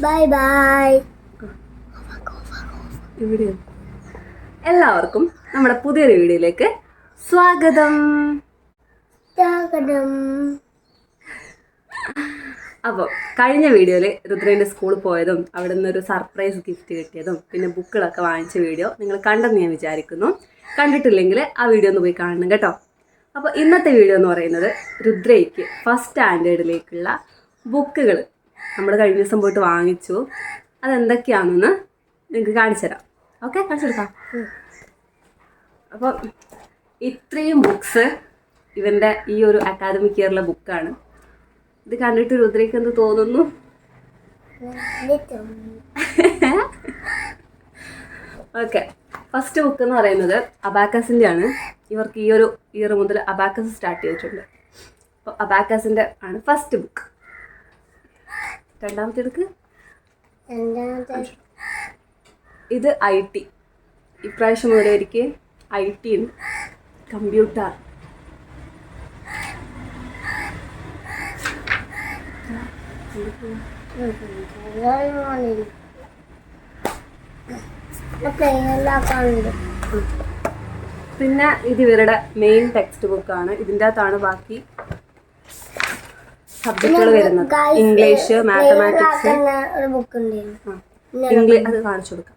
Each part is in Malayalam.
Bye bye. എല്ലാവർക്കും നമ്മുടെ പുതിയൊരു വീഡിയോയിലേക്ക് സ്വാഗതം. അപ്പോൾ കഴിഞ്ഞ വീഡിയോയിൽ രുദ്രേൻ്റെ സ്കൂളിൽ പോയതും അവിടെ നിന്നൊരു സർപ്രൈസ് ഗിഫ്റ്റ് കിട്ടിയതും പിന്നെ ബുക്കുകളൊക്കെ വാങ്ങിച്ച വീഡിയോ നിങ്ങൾ കണ്ടെന്ന് ഞാൻ വിചാരിക്കുന്നു. കണ്ടിട്ടില്ലെങ്കിൽ ആ വീഡിയോ ഒന്ന് പോയി കാണണം കേട്ടോ. അപ്പോൾ ഇന്നത്തെ വീഡിയോ എന്ന് പറയുന്നത് രുദ്രയ്ക്ക് ഫസ്റ്റ് സ്റ്റാൻഡേർഡിലേക്കുള്ള ബുക്കുകൾ നമ്മൾ കഴിഞ്ഞ ദിവസം പോയിട്ട് വാങ്ങിച്ചു. അതെന്തൊക്കെയാണെന്ന് നിങ്ങൾക്ക് കാണിച്ചു തരാം. ഓക്കെ, കാണിച്ചു കൊടുക്കാം. അപ്പം ഇത്രയും ബുക്സ് ഇവൻ്റെ ഈ ഒരു അക്കാദമിക് ഇയറിലെ ബുക്കാണ്. ഇത് കണ്ടിട്ട് രുദ്രയ്ക്ക് എന്ത് തോന്നുന്നു? ഓക്കെ, ഫസ്റ്റ് ബുക്ക് എന്ന് പറയുന്നത് അബാക്കസിൻ്റെ ആണ്. ഇവർക്ക് ഈ ഒരു ഇയർ മുതൽ അബാക്കസ് സ്റ്റാർട്ട് ചെയ്തിട്ടുണ്ട്. അപ്പോൾ അബാക്കസിൻ്റെ ആണ് ഫസ്റ്റ് ബുക്ക്. രണ്ടാമത്തെ എടുക്ക്. ഇത് IT. ഇപ്രാവശ്യം മുതൽ എനിക്ക് IT ഉണ്ട്, കമ്പ്യൂട്ടർ. പിന്നെ ഇത് ഇവരുടെ മെയിൻ ടെക്സ്റ്റ് ബുക്കാണ്. ഇതിൻ്റെ അകത്താണ് ബാക്കി സബ്ജക്റ്റുകൾ വരുന്നത്. ഇംഗ്ലീഷ്, മാത്തമാറ്റിക്സ്, അത് കാണിച്ചു കൊടുക്കാം.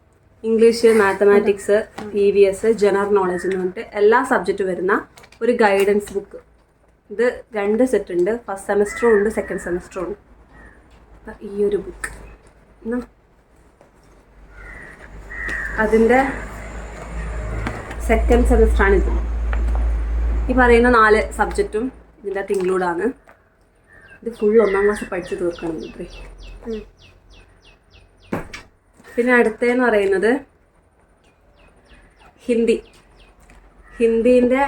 English, mathematics, EVS, general knowledge എന്ന് പറഞ്ഞിട്ട് എല്ലാ സബ്ജക്റ്റും വരുന്ന ഒരു ഗൈഡൻസ് ബുക്ക്. ഇത് 2 സെറ്റ് ഉണ്ട്. ഫസ്റ്റ് സെമസ്റ്ററും ഉണ്ട്, സെക്കൻഡ് സെമസ്റ്ററും ഉണ്ട്. ഈ ഒരു ബുക്ക് അതിൻ്റെ സെക്കൻഡ് സെമസ്റ്ററാണ്. ഇത് ഈ പറയുന്ന 4 സബ്ജക്റ്റും ഇതിൻ്റെ അകത്ത് ഇൻക്ലൂഡാണ്. ഇത് ഫുൾ 1ാം ക്ലാസ് പഠിച്ച് തീർക്കണം ഇത്രേ. പിന്നെ അടുത്തതെന്ന് പറയുന്നത് ഹിന്ദി. ഹിന്ദീൻ്റെ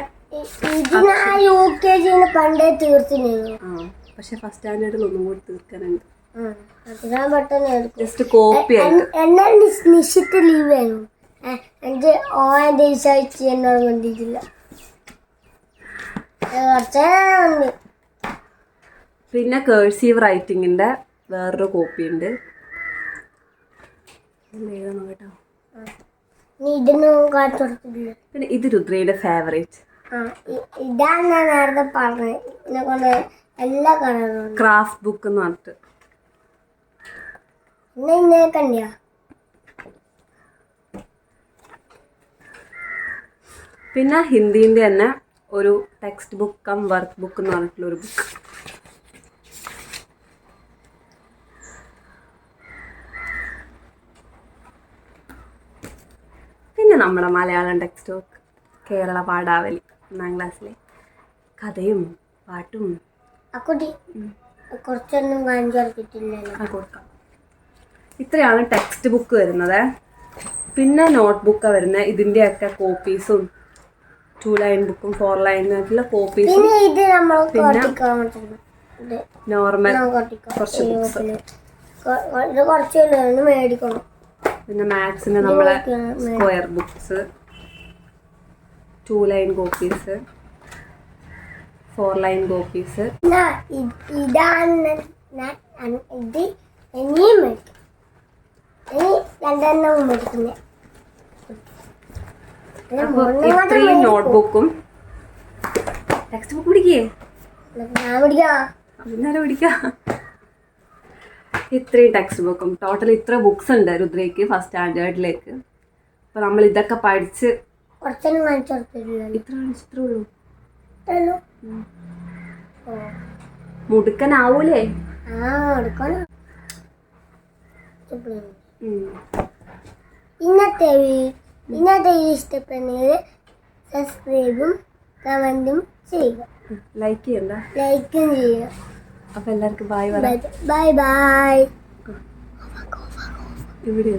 പക്ഷെ ഫസ്റ്റ് സ്റ്റാൻഡേർഡിൽ ഒന്നും കൂടി തീർക്കാനുണ്ട്. ജസ്റ്റ് കോപ്പി ആയിട്ട്. പിന്നെ കേഴ്സീവ് റൈറ്റിങ്ങിൻ്റെ വേറൊരു കോപ്പി ഉണ്ട്. പിന്നെ ഇത് രുദ്രയുടെ ഫേവറേറ്റ് ക്രാഫ്റ്റ് ബുക്ക് എന്ന് പറഞ്ഞിട്ട്. പിന്നെ ഹിന്ദീൻ്റെ തന്നെ ഒരു text book cum work book എന്ന് പറഞ്ഞിട്ടുള്ള ഒരു ബുക്ക്. പിന്നെ നമ്മുടെ മലയാളം ടെക്സ്റ്റ് ബുക്ക് കേരള പാഠാവലി 1ാം ക്ലാസ്സിലെ കഥയും പാട്ടും. കൊടുക്കാം. ഇത്രയാണ് ടെക്സ്റ്റ് ബുക്ക് വരുന്നത്. പിന്നെ നോട്ട് ബുക്കാണ് വരുന്നത്. ഇതിൻ്റെയൊക്കെ കോപ്പീസും 2 ലൈൻ ബുക്കും 4 ലൈനിലുള്ള കോപ്പീസും. പിന്നെ നോർമൽ കുറച്ച് ബുക്സ്. പിന്നെ മാത്സിന് നമ്മളെ square books, 2 line copies, 4 line copies. ഇത്രയും നോട്ട്ബുക്കും ടെക്സ്റ്റ് ബുക്ക് പിടിക്കേ പിടിക്കാം. ഇത്രയും ടെക്സ്റ്റ് ബുക്കും ടോട്ടൽ ഇത്ര ബുക്സ് ഉണ്ട് രുദ്രയ്ക്ക് ഫസ്റ്റ് സ്റ്റാൻഡേർഡിലേക്ക്. അപ്പോൾ നമ്മൾ ഇതൊക്കെ പഠിച്ച് ഇത്ര ഉള്ളൂ. മുടുക്കനാവൂലേ? ഇന്നത്തെ ഇഷ്ടപ്പെടുന്നത് സബ്സ്ക്രൈബും കമന്റും ചെയ്യുക, ലൈക്കും ചെയ്യുക. അപ്പൊ എല്ലാവർക്കും ബൈ ബൈ. ഇവിടെ